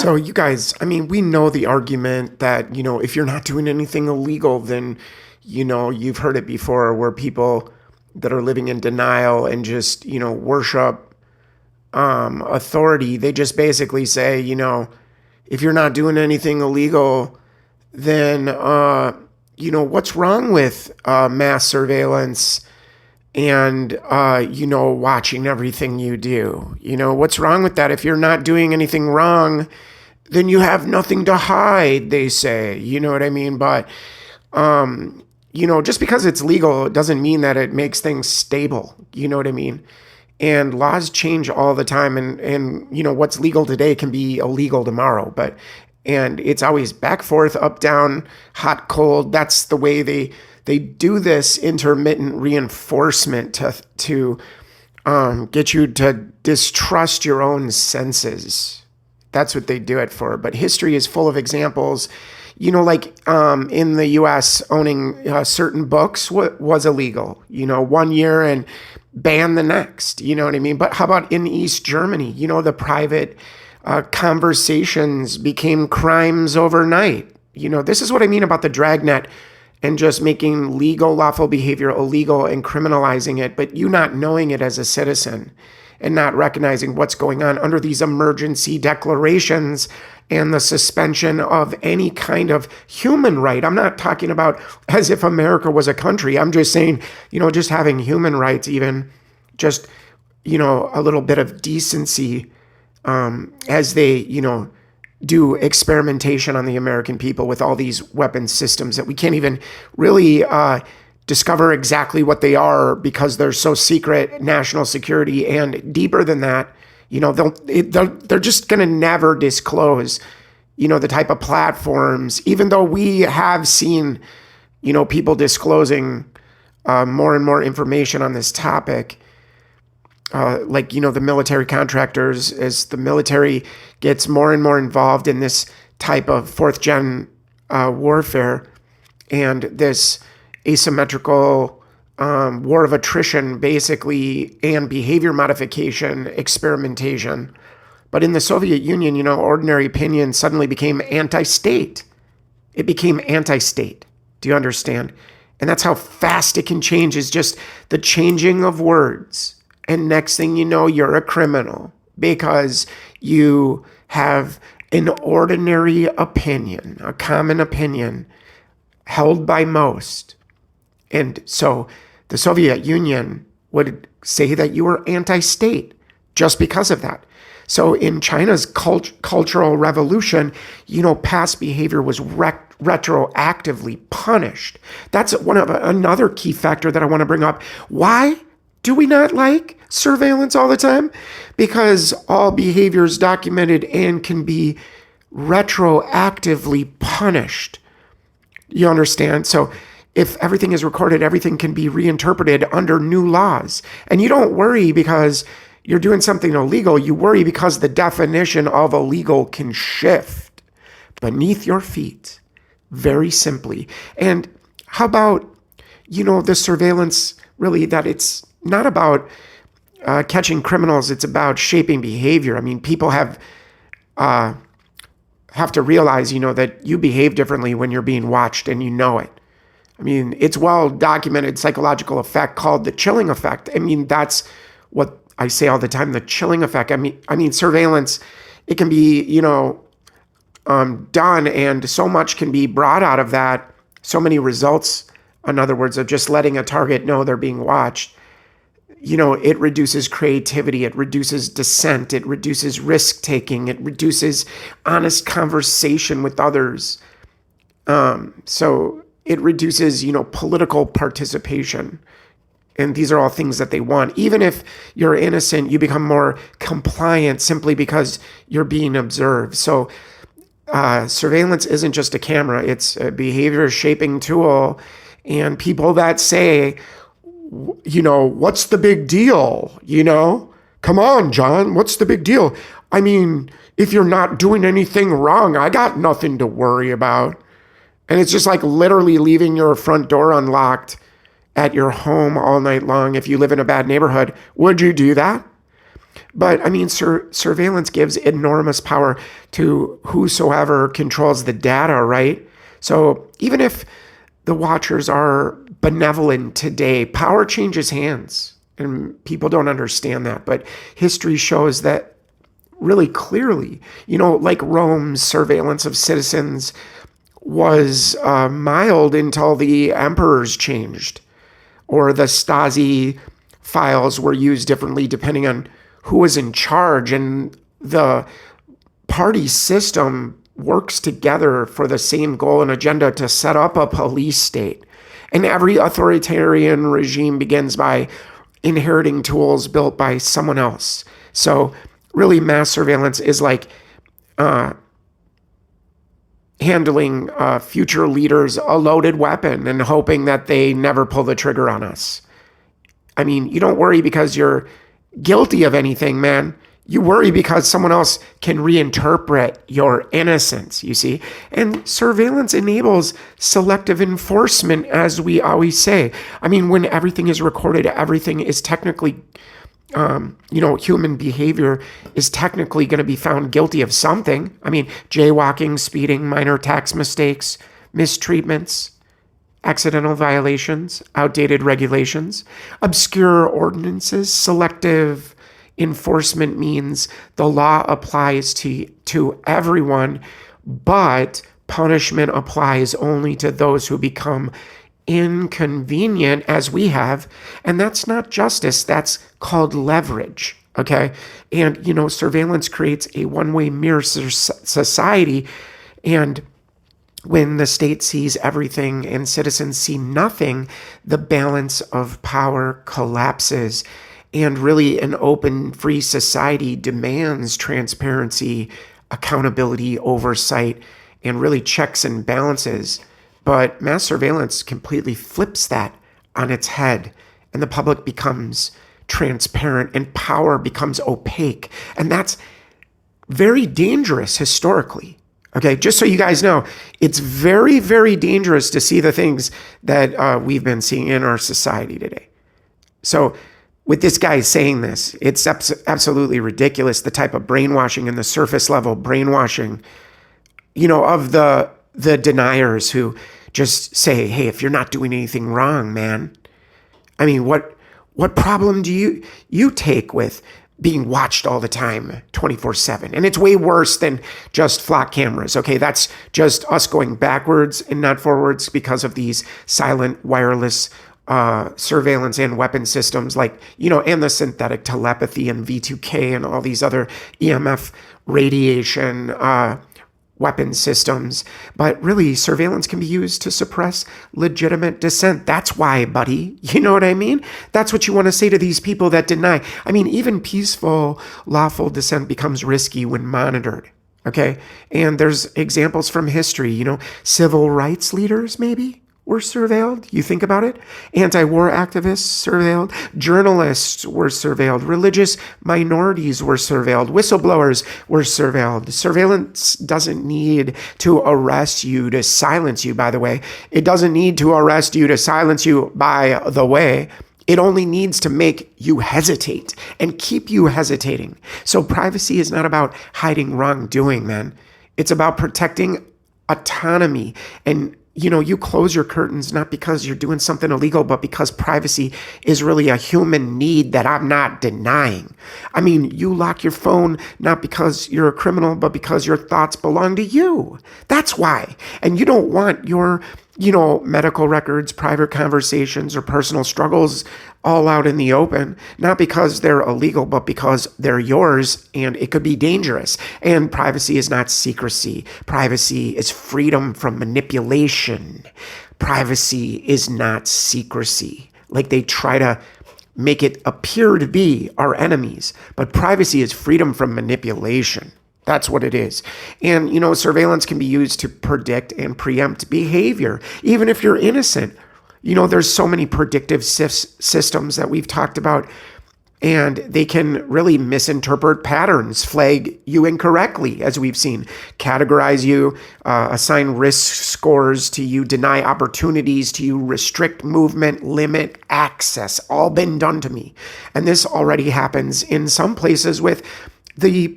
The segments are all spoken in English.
So you guys, I mean, we know the argument that, if you're not doing anything illegal, then, you've heard it before where people that are living in denial and just, worship authority, they just basically say, if you're not doing anything illegal, then, what's wrong with mass surveillance and, watching everything you do? What's wrong with that? If you're not doing anything wrong, then you have nothing to hide, they say. You know what I mean? But, just because it's legal doesn't mean that it makes things stable. You know what I mean? And laws change all the time. And what's legal today can be illegal tomorrow. And it's always back, forth, up, down, hot, cold. That's the way they do this intermittent reinforcement to get you to distrust your own senses. That's what they do it for. But history is full of examples. Like in the U.S., owning certain books was illegal, 1 year and ban the next, you know what I mean? But how about in East Germany? The private conversations became crimes overnight. This is what I mean about the dragnet and just making legal, lawful behavior illegal and criminalizing it, but you not knowing it as a citizen and not recognizing what's going on under these emergency declarations and the suspension of any kind of human right. I'm not talking about as if America was a country. I'm just saying, just having human rights, even just, a little bit of decency as they, do experimentation on the American people with all these weapon systems that we can't even really discover exactly what they are because they're so secret, national security, and deeper than that, they're just going to never disclose, the type of platforms, even though we have seen, people disclosing more and more information on this topic. The military contractors, as the military gets more and more involved in this type of fourth gen warfare and this asymmetrical war of attrition, basically, and behavior modification, experimentation. But in the Soviet Union, ordinary opinion suddenly became anti-state. It became anti-state. Do you understand? And that's how fast it can change, is just the changing of words. And next thing you know, you're a criminal because you have an ordinary opinion, a common opinion held by most. And so the Soviet Union would say that you were anti-state just because of that. So in China's cultural revolution, past behavior was retroactively punished. That's another key factor that I want to bring up. Why do we not like surveillance all the time? Because all behavior is documented and can be retroactively punished. You understand? So if everything is recorded, everything can be reinterpreted under new laws. And you don't worry because you're doing something illegal. You worry because the definition of illegal can shift beneath your feet, very simply. And how about, the surveillance, really, that it's not about catching criminals, it's about shaping behavior. I mean, people have to realize, that you behave differently when you're being watched and you know it. I mean, it's well-documented psychological effect called the chilling effect. I mean, that's what I say all the time, the chilling effect. I mean, surveillance, it can be, done, and so much can be brought out of that, so many results, in other words, of just letting a target know they're being watched. It reduces creativity, it reduces dissent, it reduces risk-taking, it reduces honest conversation with others. So it reduces, political participation. And these are all things that they want. Even if you're innocent, you become more compliant simply because you're being observed. So surveillance isn't just a camera, it's a behavior shaping tool. And people that say, what's the big deal? Come on, John, what's the big deal? I mean, if you're not doing anything wrong, I got nothing to worry about. And it's just like literally leaving your front door unlocked at your home all night long. If you live in a bad neighborhood, would you do that? But I mean, surveillance gives enormous power to whosoever controls the data, right? So even if the watchers are benevolent today, power changes hands. And people don't understand that. But history shows that really clearly. Like Rome's surveillance of citizens was mild until the emperors changed, or the Stasi files were used differently depending on who was in charge. And the party system works together for the same goal and agenda to set up a police state. And every authoritarian regime begins by inheriting tools built by someone else. So really, mass surveillance is like handling future leaders a loaded weapon and hoping that they never pull the trigger on us. I mean, you don't worry because you're guilty of anything, man. You worry because someone else can reinterpret your innocence, you see? And surveillance enables selective enforcement, as we always say. I mean, when everything is recorded, everything is technically, human behavior is technically going to be found guilty of something. I mean, jaywalking, speeding, minor tax mistakes, mistreatments, accidental violations, outdated regulations, obscure ordinances, selective enforcement means the law applies to everyone, but punishment applies only to those who become inconvenient, as we have. And that's not justice. That's called leverage. Okay. And, surveillance creates a one-way mirror society. And when the state sees everything and citizens see nothing, the balance of power collapses. And really, an open, free society demands transparency, accountability, oversight, and really checks and balances. But mass surveillance completely flips that on its head, and the public becomes transparent and power becomes opaque. And that's very dangerous historically. Okay, just so you guys know, it's very, very dangerous to see the things that we've been seeing in our society today. So with this guy saying this, it's absolutely ridiculous, the type of brainwashing and the surface level brainwashing, of the deniers who just say, hey, if you're not doing anything wrong, man. I mean, what problem do you take with being watched all the time, 24/7? And it's way worse than just flock cameras. Okay, that's just us going backwards and not forwards because of these silent wireless surveillance and weapon systems and the synthetic telepathy and V2K and all these other EMF radiation weapon systems. But really, surveillance can be used to suppress legitimate dissent. That's why, buddy. You know what I mean? That's what you want to say to these people that deny. I mean, even peaceful, lawful dissent becomes risky when monitored. Okay? And there's examples from history, civil rights leaders maybe were surveilled. You think about it. Anti-war activists surveilled. Journalists were surveilled. Religious minorities were surveilled. Whistleblowers were surveilled. Surveillance doesn't need to arrest you to silence you, by the way. It doesn't need to arrest you to silence you, by the way. It only needs to make you hesitate and keep you hesitating. So privacy is not about hiding wrongdoing, man. It's about protecting autonomy. And you close your curtains not because you're doing something illegal, but because privacy is really a human need that I'm not denying. I mean, you lock your phone not because you're a criminal, but because your thoughts belong to you. That's why. And you don't want your, medical records, private conversations, or personal struggles all out in the open, not because they're illegal, but because they're yours and it could be dangerous. And privacy is not secrecy. Privacy is freedom from manipulation. Privacy is not secrecy. Like they try to make it appear to be our enemies, but privacy is freedom from manipulation. That's what it is. And, surveillance can be used to predict and preempt behavior, even if you're innocent. There's so many predictive systems that we've talked about And they can really misinterpret patterns, flag you incorrectly, as we've seen, categorize you, assign risk scores to you, deny opportunities to you, restrict movement, limit access, all been done to me. And this already happens in some places with the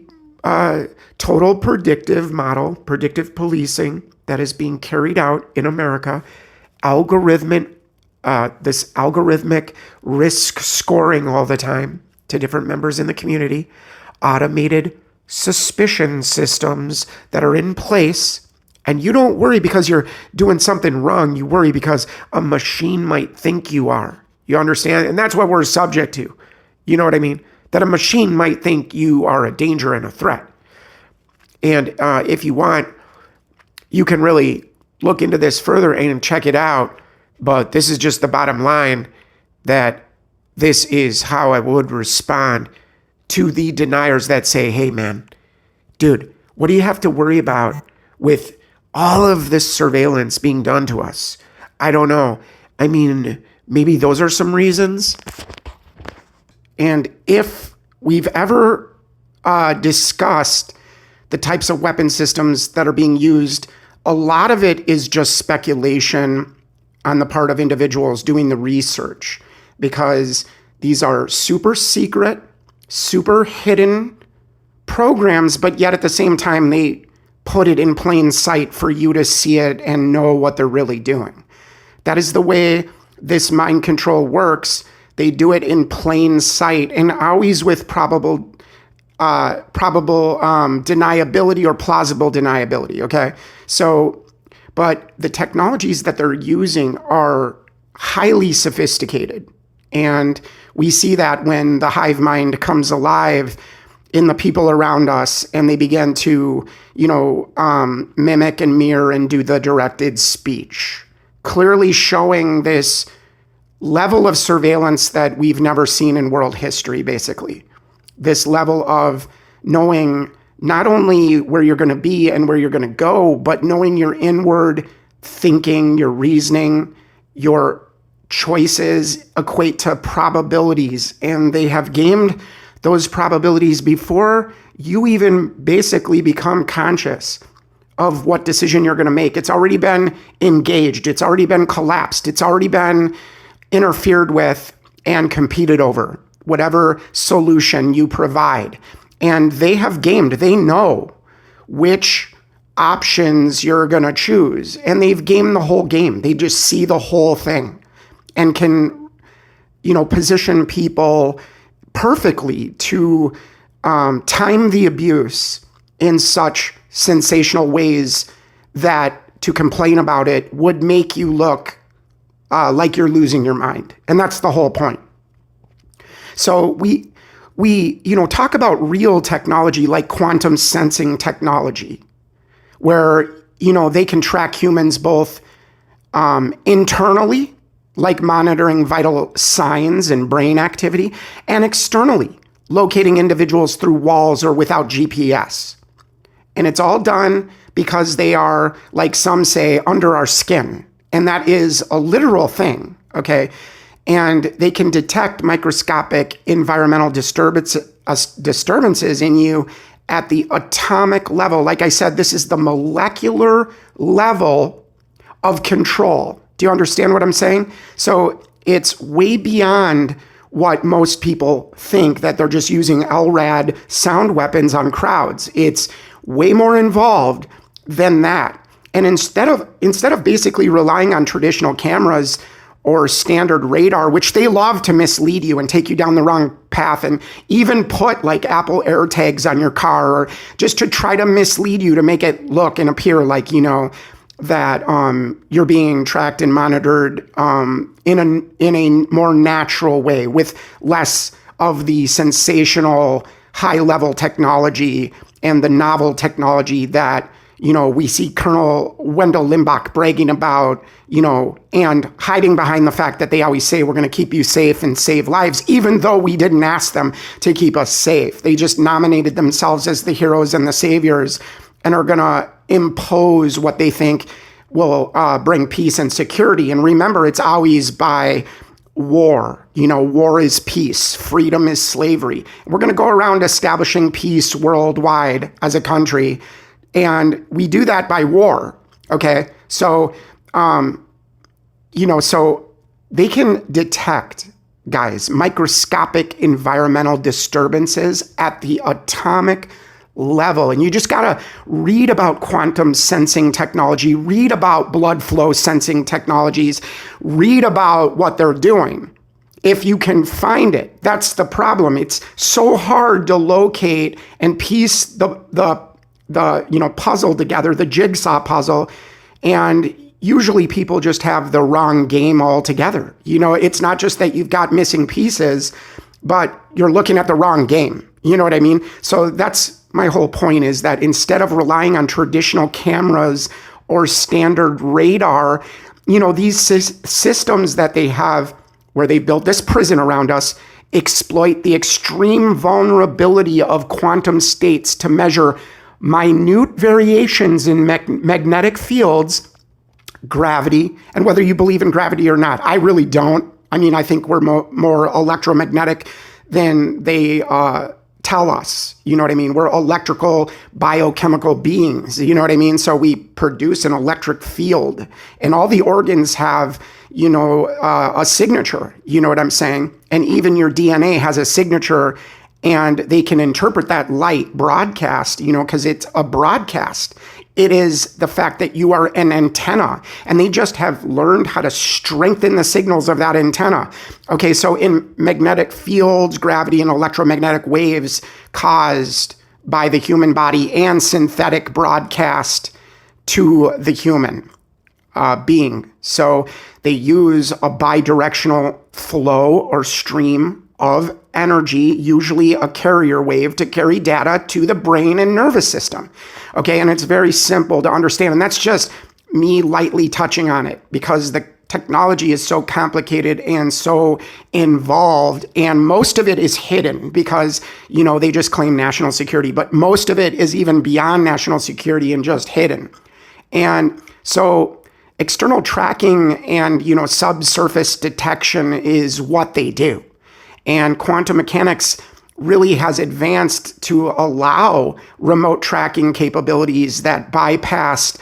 total predictive model, predictive policing that is being carried out in America, this algorithmic risk scoring all the time to different members in the community, automated suspicion systems that are in place. And you don't worry because you're doing something wrong. You worry because a machine might think you are. You understand? And that's what we're subject to. You know what I mean? That a machine might think you are a danger and a threat. And if you want, you can really look into this further and check it out. But this is just the bottom line, that this is how I would respond to the deniers that say, hey, man, dude, what do you have to worry about with all of this surveillance being done to us? I don't know. I mean, maybe those are some reasons. And if we've ever discussed the types of weapon systems that are being used, a lot of it is just speculation on the part of individuals doing the research, because these are super secret, super hidden programs, but yet at the same time, they put it in plain sight for you to see it and know what they're really doing. That is the way this mind control works. They do it in plain sight and always with probable deniability or plausible deniability, okay? So, but the technologies that they're using are highly sophisticated. And we see that when the hive mind comes alive in the people around us and they begin to, mimic and mirror and do the directed speech, clearly showing this level of surveillance that we've never seen in world history, basically. This level of knowing not only where you're going to be and where you're going to go, but knowing your inward thinking, your reasoning, your choices equate to probabilities. And they have gamed those probabilities before you even basically become conscious of what decision you're going to make. It's already been engaged. It's already been collapsed. It's already been interfered with and competed over, whatever solution you provide. And they have gamed. They know which options you're going to choose. And they've gamed the whole game. They just see the whole thing and can, position people perfectly to time the abuse in such sensational ways that to complain about it would make you look like you're losing your mind. And that's the whole point. So we talk about real technology like quantum sensing technology, where, they can track humans both internally, like monitoring vital signs and brain activity, and externally, locating individuals through walls or without GPS. And it's all done because they are, like some say, under our skin. And that is a literal thing, okay? And they can detect microscopic environmental disturbances in you at the atomic level. Like I said, this is the molecular level of control. Do you understand what I'm saying? So it's way beyond what most people think, that they're just using LRAD sound weapons on crowds. It's way more involved than that. And instead of basically relying on traditional cameras or standard radar, which they love to mislead you and take you down the wrong path, and even put like Apple AirTags on your car, or just to try to mislead you to make it look and appear like, that you're being tracked and monitored in a more natural way, with less of the sensational high-level technology and the novel technology that we see Colonel Wendell Limbach bragging about, and hiding behind the fact that they always say we're going to keep you safe and save lives, even though we didn't ask them to keep us safe. They just nominated themselves as the heroes and the saviors and are going to impose what they think will bring peace and security. And remember, it's always by war. War is peace. Freedom is slavery. We're going to go around establishing peace worldwide as a country. And we do that by war. Okay. So, so they can detect, guys, microscopic environmental disturbances at the atomic level. And you just got to read about quantum sensing technology, read about blood flow sensing technologies, read about what they're doing. If you can find it, that's the problem. It's so hard to locate and piece the puzzle together, the jigsaw puzzle. And usually people just have the wrong game altogether. It's not just that you've got missing pieces, but you're looking at the wrong game. You know what I mean? So that's my whole point, is that instead of relying on traditional cameras or standard radar, these systems that they have where they built this prison around us exploit the extreme vulnerability of quantum states to measure minute variations in magnetic fields, gravity, and whether you believe in gravity or not. I really don't. I think we're more electromagnetic than they tell us. You know what I mean? We're electrical biochemical beings. You know what I mean? So we produce an electric field, and all the organs have, a signature. You know what I'm saying? And even your DNA has a signature, and they can interpret that light broadcast, because it's a broadcast. It is the fact that you are an antenna, and they just have learned how to strengthen the signals of that antenna. Okay, so in magnetic fields, gravity, and electromagnetic waves caused by the human body and synthetic broadcast to the human being. So they use a bidirectional flow or stream of energy, usually a carrier wave, to carry data to the brain and nervous system. Okay, and it's very simple to understand. And that's just me lightly touching on it, because the technology is so complicated and so involved, and most of it is hidden because, they just claim national security, but most of it is even beyond national security and just hidden. And so external tracking and, subsurface detection is what they do. And quantum mechanics really has advanced to allow remote tracking capabilities that bypass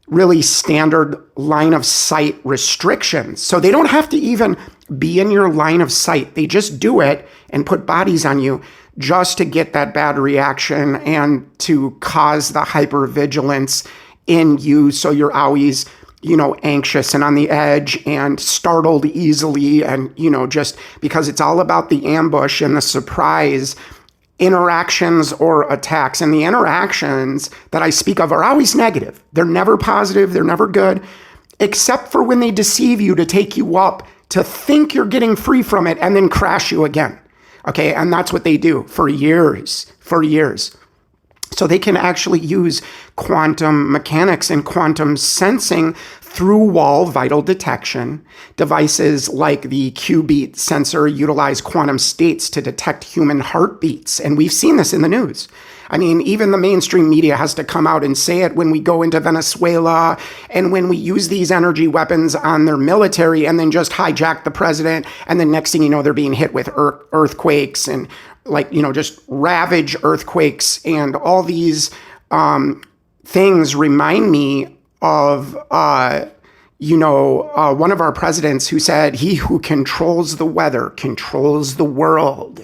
really standard line of sight restrictions. So they don't have to even be in your line of sight. They just do it and put bodies on you just to get that bad reaction and to cause the hypervigilance in you. So you're always anxious and on the edge and startled easily. And, just because it's all about the ambush and the surprise interactions or attacks. And the interactions that I speak of are always negative. They're never positive. They're never good, except for when they deceive you to take you up to think you're getting free from it and then crash you again. Okay. And that's what they do for years. So they can actually use quantum mechanics and quantum sensing through wall vital detection. Devices like the Q-beat sensor utilize quantum states to detect human heartbeats. And we've seen this in the news. Even the mainstream media has to come out and say it when we go into Venezuela and when we use these energy weapons on their military and then just hijack the president. And then next thing you know, they're being hit with earthquakes and just ravage earthquakes, and all these things remind me of, one of our presidents who said, "He who controls the weather controls the world."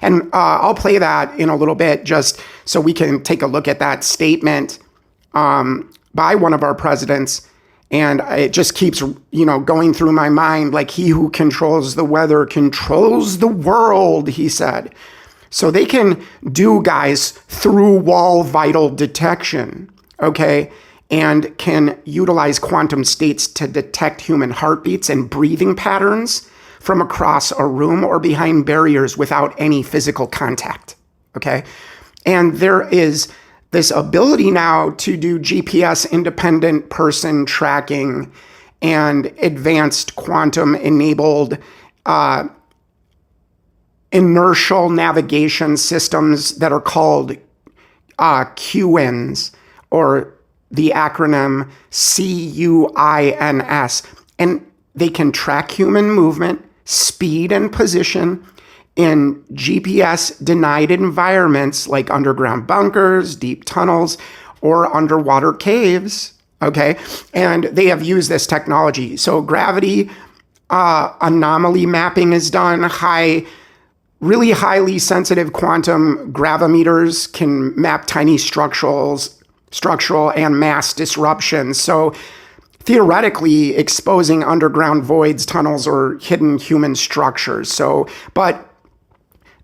And I'll play that in a little bit just so we can take a look at that statement by one of our presidents. And it just keeps, going through my mind, like, he who controls the weather controls the world, he said. So they can do, guys, through wall vital detection, okay, and can utilize quantum states to detect human heartbeats and breathing patterns from across a room or behind barriers without any physical contact, okay? And there is this ability now to do GPS independent person tracking and advanced quantum enabled inertial navigation systems that are called QINS, or the acronym CUINS. And they can track human movement speed and position in GPS denied environments like underground bunkers, deep tunnels, or underwater caves. Okay. And they have used this technology. So gravity anomaly mapping is done. Really highly sensitive quantum gravimeters can map tiny structural and mass disruptions. So theoretically exposing underground voids, tunnels, or hidden human structures. But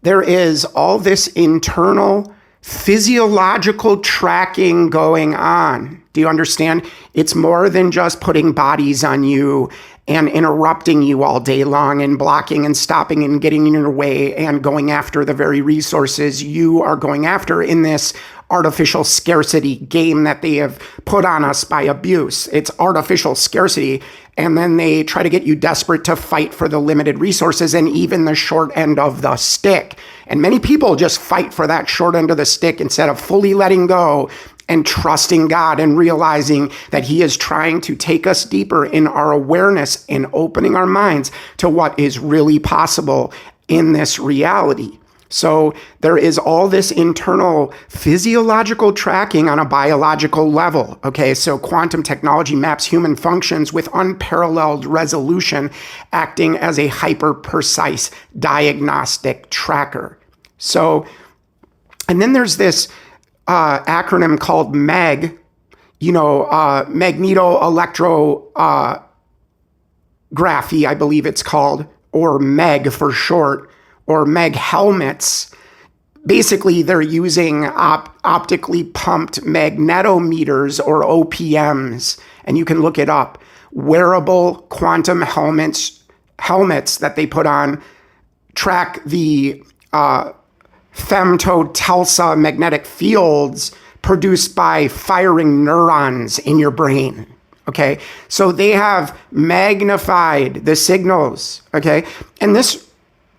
there is all this internal physiological tracking going on. Do you understand? It's more than just putting bodies on you and interrupting you all day long and blocking and stopping and getting in your way and going after the very resources you are going after in this artificial scarcity game that they have put on us by abuse. It's artificial scarcity. And then they try to get you desperate to fight for the limited resources and even the short end of the stick. And many people just fight for that short end of the stick instead of fully letting go and trusting God and realizing that He is trying to take us deeper in our awareness and opening our minds to what is really possible in this reality. So there is all this internal physiological tracking on a biological level. Okay, so quantum technology maps human functions with unparalleled resolution, acting as a hyper-precise diagnostic tracker. So, and then there's this acronym called MEG, magnetoelectrography, I believe it's called, or MEG for short, or MEG helmets. Basically, they're using optically pumped magnetometers, or OPMs, and you can look it up. Wearable quantum helmets that they put on track the femtotelsa magnetic fields produced by firing neurons in your brain. Okay, so they have magnified the signals. Okay, and this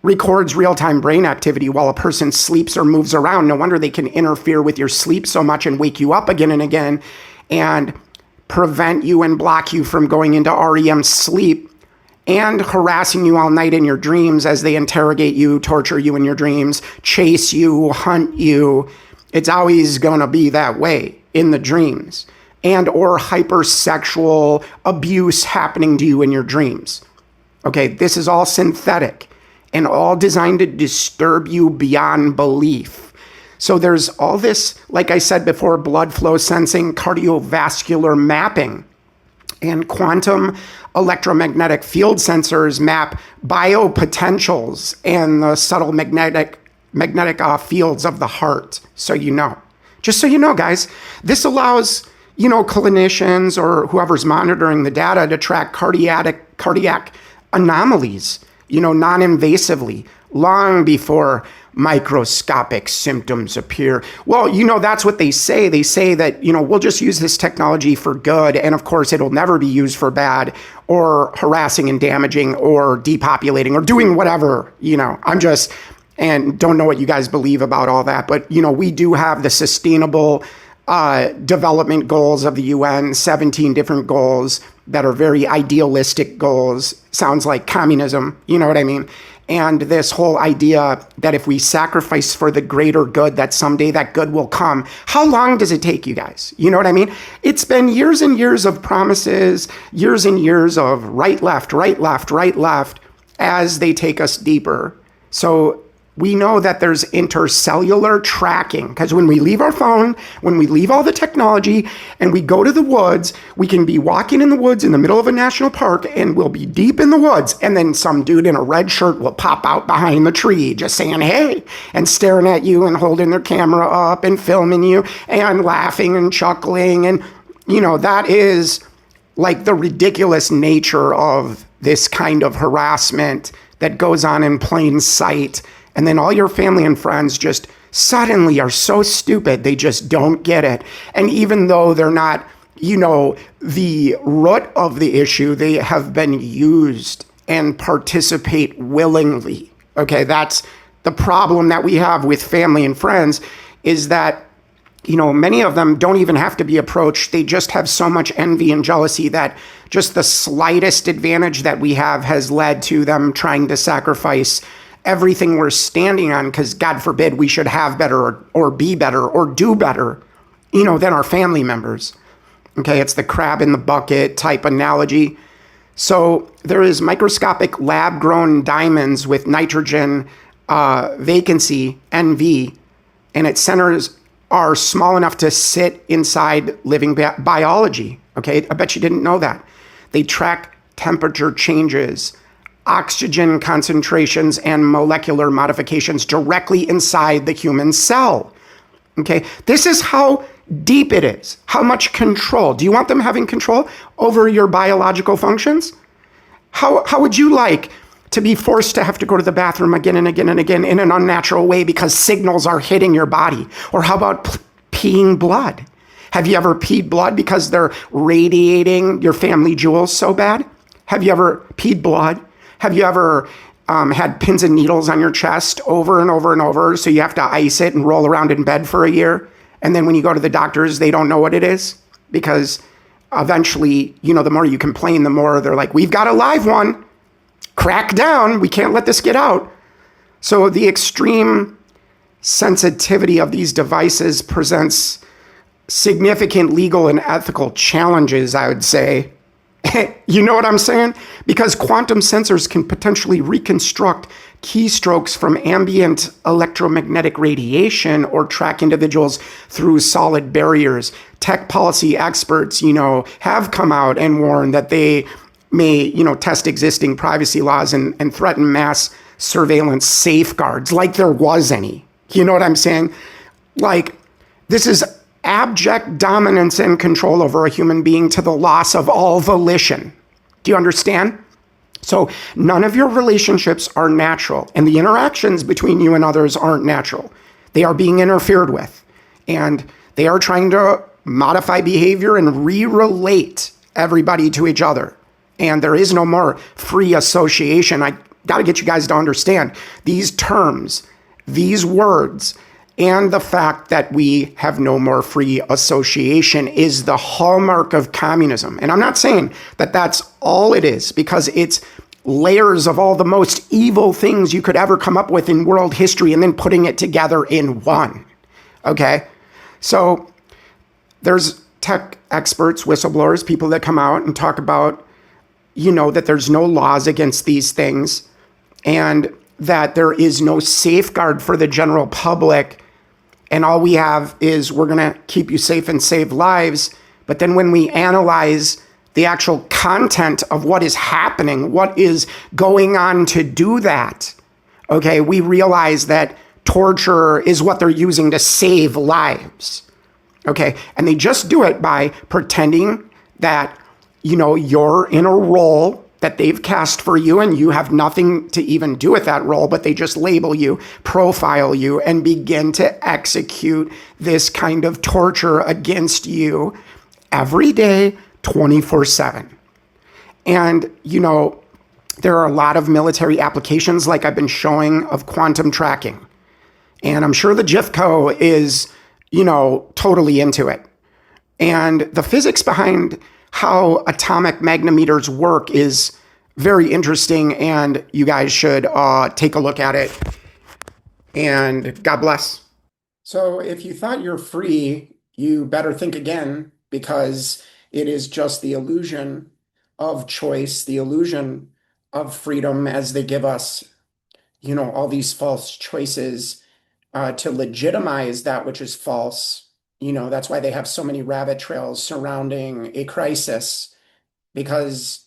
records real-time brain activity while a person sleeps or moves around. No wonder they can interfere with your sleep so much and wake you up again and again and prevent you and block you from going into REM sleep and harassing you all night in your dreams as they interrogate you, torture you in your dreams, chase you, hunt you. It's always going to be that way in the dreams. And or hypersexual abuse happening to you in your dreams. Okay, this is all synthetic and all designed to disturb you beyond belief. So there's all this, like I said before, blood flow sensing, cardiovascular mapping, and quantum electromagnetic field sensors map biopotentials and the subtle magnetic fields of the heart. So you know. Just so you know, guys, this allows, clinicians or whoever's monitoring the data to track cardiac anomalies, non-invasively, long before microscopic symptoms appear. Well, that's what they say. They say that, we'll just use this technology for good. And of course, it'll never be used for bad or harassing and damaging or depopulating or doing whatever, and don't know what you guys believe about all that. But, we do have the sustainable development goals of the UN, 17 different goals that are very idealistic goals. Sounds like communism, you know what I mean? And this whole idea that if we sacrifice for the greater good, that someday that good will come. How long does it take, you guys? You know what I mean? It's been years and years of promises, years and years of right, left, as they take us deeper. So we know that there's intercellular tracking, because when we leave our phone, when we leave all the technology and we go to the woods, we can be walking in the woods in the middle of a national park and we'll be deep in the woods. And then some dude in a red shirt will pop out behind the tree just saying, hey, and staring at you and holding their camera up and filming you and laughing and chuckling. And, that is like the ridiculous nature of this kind of harassment that goes on in plain sight. And then all your family and friends just suddenly are so stupid, they just don't get it. And even though they're not, the root of the issue, they have been used and participate willingly. Okay, that's the problem that we have with family and friends, is that, Many of them don't even have to be approached. They just have so much envy and jealousy that just the slightest advantage that we have has led to them trying to sacrifice everything we're standing on because, God forbid, we should have better or be better or do better, than our family members. Okay, it's the crab in the bucket type analogy. So there is microscopic lab-grown diamonds with nitrogen vacancy, NV, and its centers are small enough to sit inside living biology. Okay, I bet you didn't know that. They track temperature changes, oxygen concentrations, and molecular modifications directly inside the human cell. Okay, this is how deep it is. How much control? Do you want them having control over your biological functions? How would you like to be forced to have to go to the bathroom again and again and again in an unnatural way because signals are hitting your body? Or how about peeing blood? Have you ever peed blood because they're radiating your family jewels so bad? Have you ever peed blood? Have you ever had pins and needles on your chest over and over and over so you have to ice it and roll around in bed for a year? And then when you go to the doctors, they don't know what it is? Because eventually, the more you complain, the more they're like, we've got a live one. Crack down. We can't let this get out. So the extreme sensitivity of these devices presents significant legal and ethical challenges, I would say. You know what I'm saying? Because quantum sensors can potentially reconstruct keystrokes from ambient electromagnetic radiation or track individuals through solid barriers. Tech policy experts, have come out and warned that they may, test existing privacy laws and threaten mass surveillance safeguards like there was any. You know what I'm saying? Like, this is abject dominance and control over a human being to the loss of all volition. Do you understand? So none of your relationships are natural, and the interactions between you and others aren't natural. They are being interfered with, and they are trying to modify behavior and re-relate everybody to each other. And there is no more free association. I got to get you guys to understand these terms, these words, and the fact that we have no more free association is the hallmark of communism. And I'm not saying that that's all it is, because it's layers of all the most evil things you could ever come up with in world history and then putting it together in one. Okay? So there's tech experts, whistleblowers, people that come out and talk about, that there's no laws against these things and that there is no safeguard for the general public. And all we have is we're going to keep you safe and save lives. But then when we analyze the actual content of what is happening, what is going on to do that, okay, we realize that torture is what they're using to save lives. Okay, and they just do it by pretending that, you're in a role that they've cast for you and you have nothing to even do with that role, but they just label you, profile you, and begin to execute this kind of torture against you every day, 24/7. And, there are a lot of military applications, like I've been showing, of quantum tracking. And I'm sure the JIFCO is, totally into it. And the physics behind how atomic magnetometers work is very interesting, and you guys should take a look at it. And God bless. So if you thought you're free, you better think again, because it is just the illusion of choice, the illusion of freedom, as they give us, all these false choices to legitimize that which is false. That's why they have so many rabbit trails surrounding a crisis, because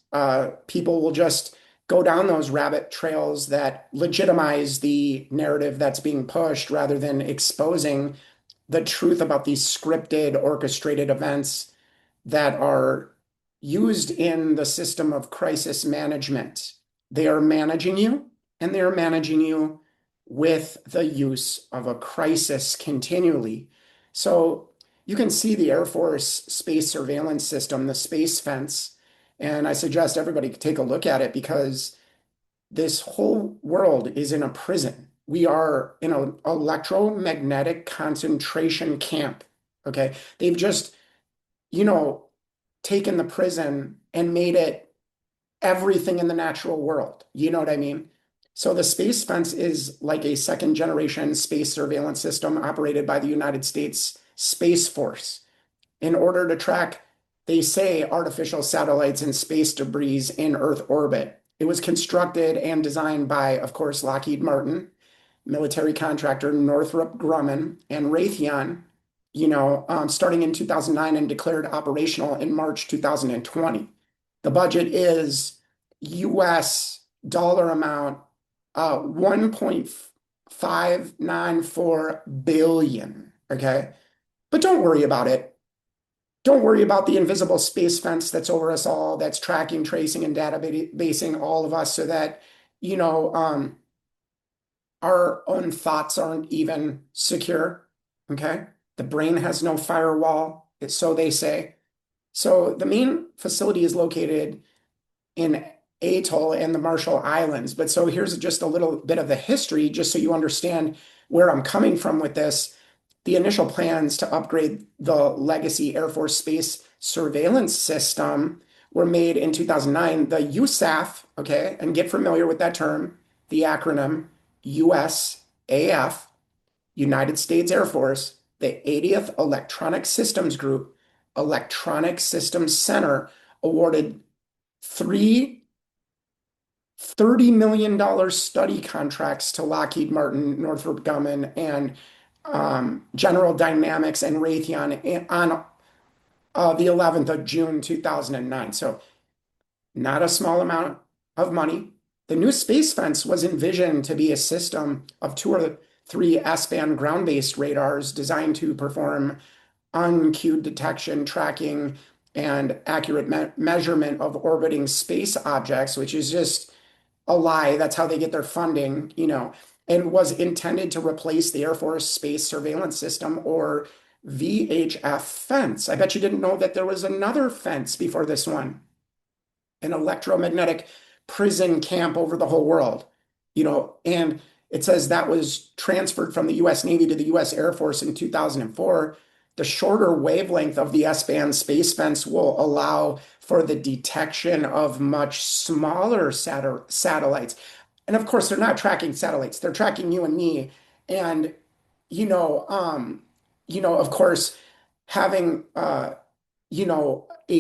people will just go down those rabbit trails that legitimize the narrative that's being pushed rather than exposing the truth about these scripted, orchestrated events that are used in the system of crisis management. They are managing you, and they are managing you with the use of a crisis continually. So you can see the Air Force space surveillance system, the space fence, and I suggest everybody take a look at it, because this whole world is in a prison. We are in an electromagnetic concentration camp. Okay. They've just, you know, taken the prison and made it everything in the natural world. You know what I mean? So the space fence is like a second generation space surveillance system operated by the United States Space Force in order to track, they say, artificial satellites and space debris in Earth orbit. It was constructed and designed by, of course, Lockheed Martin, military contractor Northrop Grumman, and Raytheon, starting in 2009 and declared operational in March 2020. The budget is US dollar amount 1.594 billion. Okay. But don't worry about it. Don't worry about the invisible space fence that's over us all, that's tracking, tracing, and databasing all of us so that, you know, um, our own thoughts aren't even secure. Okay. The brain has no firewall, so they say. So the main facility is located in Atoll and the Marshall Islands. But so here's just a little bit of the history, just so you understand where I'm coming from with this. The initial plans to upgrade the legacy Air Force space surveillance system were made in 2009. The USAF, okay, and get familiar with that term, the acronym USAF, United States Air Force, the 80th Electronic Systems Center awarded three $30 million study contracts to Lockheed Martin, Northrop Grumman, and General Dynamics and Raytheon on the 11th of June 2009. So not a small amount of money. The new space fence was envisioned to be a system of two or three S-band ground-based radars designed to perform uncued detection, tracking, and accurate measurement of orbiting space objects, which is just a lie. That's how they get their funding, and was intended to replace the Air Force Space Surveillance System, or VHF fence. I bet you didn't know that there was another fence before this one, an electromagnetic prison camp over the whole world, and it says that was transferred from the US Navy to the US Air Force in 2004. The shorter wavelength of the S-band space fence will allow for the detection of much smaller satellites. And of course, they're not tracking satellites, they're tracking you and me. And, of course, having a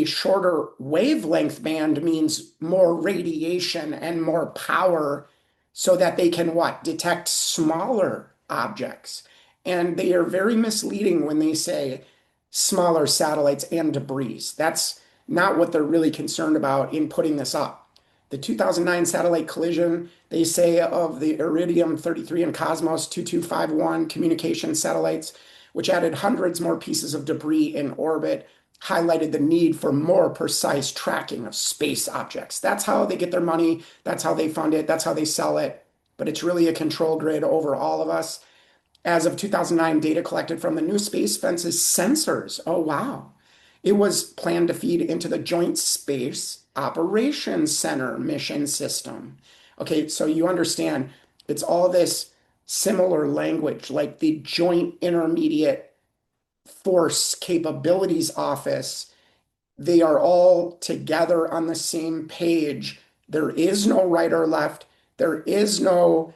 shorter wavelength band means more radiation and more power so that they can what? Detect smaller objects. And they are very misleading when they say smaller satellites and debris. That's not what they're really concerned about in putting this up. The 2009 satellite collision, they say, of the Iridium 33 and Cosmos 2251 communication satellites, which added hundreds more pieces of debris in orbit, highlighted the need for more precise tracking of space objects. That's how they get their money. That's how they fund it. That's how they sell it. But it's really a control grid over all of us. As of 2009, data collected from the new space fence's sensors. Oh, wow. It was planned to feed into the Joint Space Operations Center mission system. Okay, so you understand it's all this similar language, like the Joint Intermediate Force Capabilities Office. They are all together on the same page. There is no right or left. There is no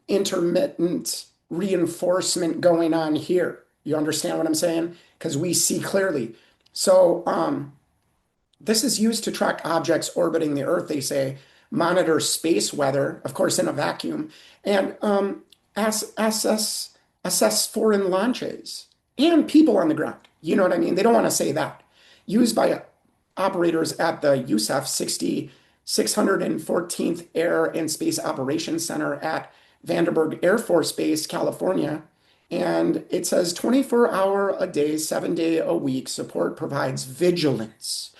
intermittent reinforcement going on here. You understand what I'm saying? Because we see clearly. So this is used to track objects orbiting the Earth, they say, monitor space weather, of course, in a vacuum, and assess foreign launches and people on the ground. You know what I mean? They don't want to say that. Used by operators at the USAF 614th Air and Space Operations Center at Vandenberg Air Force Base, California. And it says 24-hour a day, 7-day a week support provides vigilance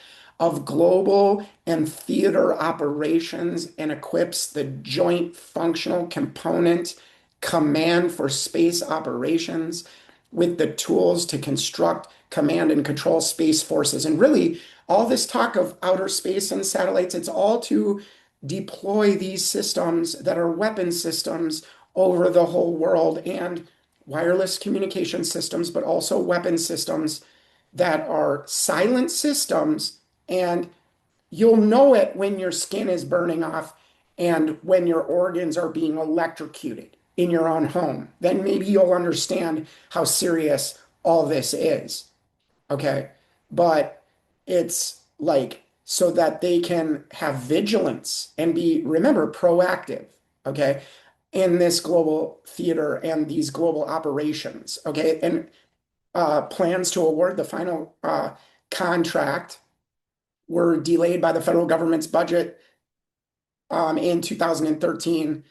of global and theater operations and equips the Joint Functional Component Command for Space Operations with the tools to construct, command, and control space forces. And really, all this talk of outer space and satellites, it's all to deploy these systems that are weapon systems over the whole world. And wireless communication systems, but also weapon systems that are silent systems. And you'll know it when your skin is burning off and when your organs are being electrocuted in your own home. Then maybe you'll understand how serious all this is. Okay. But it's like so that they can have vigilance and be, remember, proactive. Okay. In this global theater and these global operations. Okay. And plans to award the final contract were delayed by the federal government's budget in 2013,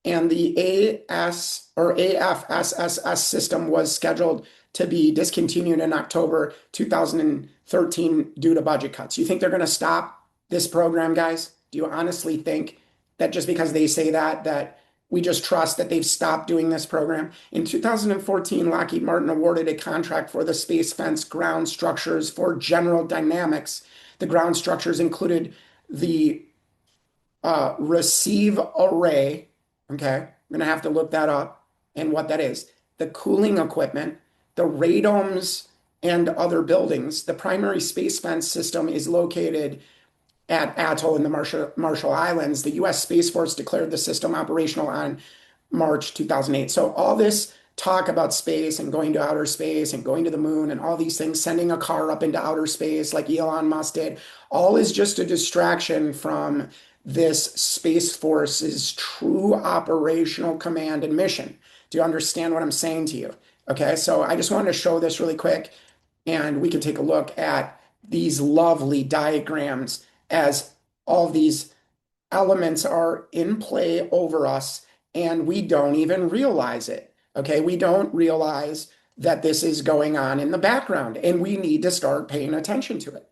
and the AS or AFSSS system was scheduled to be discontinued in October 2013 due to budget cuts. You think they're going to stop this program, guys? Do you honestly think that just because they say that we just trust that they've stopped doing this program? In 2014, Lockheed Martin awarded a contract for the Space Fence ground structures for General Dynamics. The ground structures included the receive array. Okay, I'm going to have to look that up and what that is. The cooling equipment, the radomes, and other buildings. The primary space fence system is located at Atoll in the Marshall Islands. The U.S. Space Force declared the system operational on March 2008. So all this talk about space and going to outer space and going to the moon and all these things, sending a car up into outer space like Elon Musk did, all is just a distraction from this Space Force's true operational command and mission. Do you understand what I'm saying to you? Okay, so I just wanted to show this really quick, and we can take a look at these lovely diagrams as all these elements are in play over us, and we don't even realize it. Okay, we don't realize that this is going on in the background, and we need to start paying attention to it.